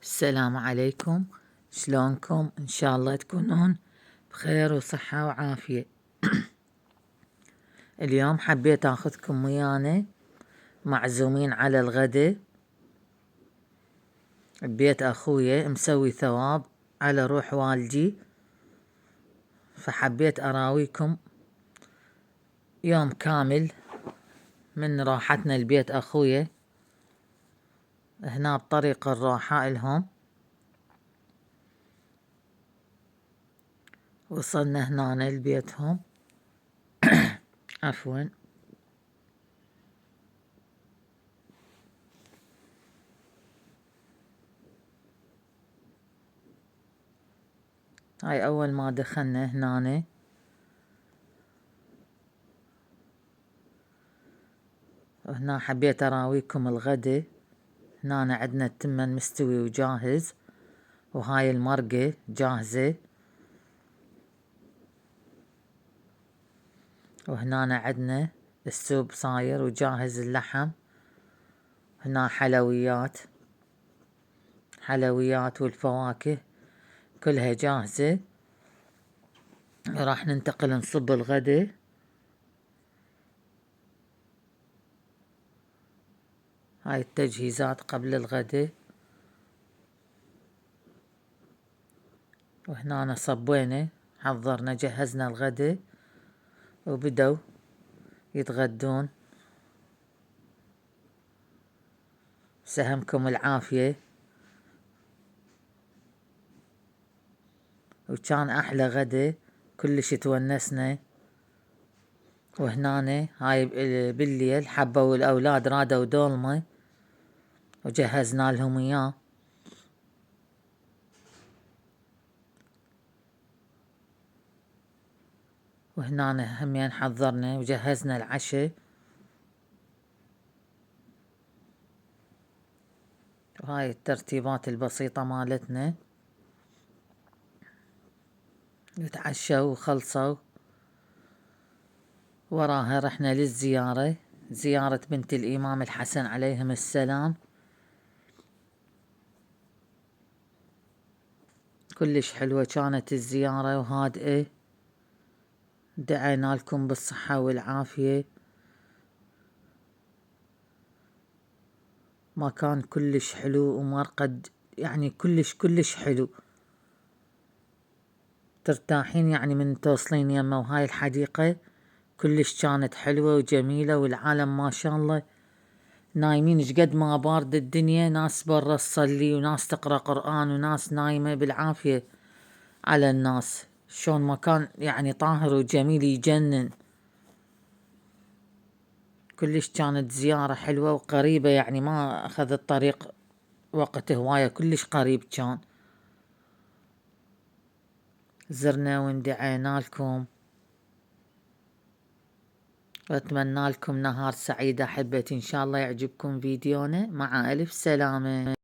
السلام عليكم. شلونكم؟ ان شاء الله تكونون بخير وصحة وعافية. اليوم حبيت اخذكم ويانا معزومين على الغداء ببيت اخويا، مسوي ثواب على روح والدي، فحبيت اراويكم يوم كامل من راحتنا لبيت اخويا. هنا بطريق الراحة الهم، وصلنا هنا لبيتهم. عفوا. هاي اول ما دخلنا هنا، وهنا حبيت اراويكم الغداء. هنا عندنا التمن مستوي وجاهز، وهاي المرقة جاهزة، وهنا عندنا السوب صاير وجاهز اللحم. هنا حلويات والفواكه كلها جاهزة. راح ننتقل نصب الغداء. هاي التجهيزات قبل الغداء. وهنا صبينا، حضرنا جهزنا الغداء وبدوا يتغدون. سهمكم العافية، وكان احلى غدا، كلش تونسنا. وهنا هاي بالليل حبوا الاولاد رادوا دولمة وجهزنا لهم اياه. وهنا همين حضرنا وجهزنا العشاء. وهاي الترتيبات البسيطة مالتنا. وتعشوا وخلصوا. وراها رحنا للزيارة، زيارة بنت الإمام الحسن عليهم السلام. كلش حلوة كانت الزيارة وهادئة. دعينا لكم بالصحة والعافية. مكان كلش حلو ومرقد، يعني كلش حلو. ترتاحين يعني من توصلين يمه. وهاي الحديقة كلش كانت حلوة وجميلة، والعالم ما شاء الله نايمين. شقد ما بارد الدنيا، ناس برا تصلي وناس تقرأ قرآن وناس نايمة بالعافية على الناس. شون مكان يعني طاهر وجميل يجنن. كلش كانت زيارة حلوة وقريبة، يعني ما أخذ الطريق وقت هواية، كلش قريب كان. زرنا واندعينا لكم، واتمنى لكم نهار سعيد احبتي. ان شاء الله يعجبكم فيديونا. مع الف سلامة.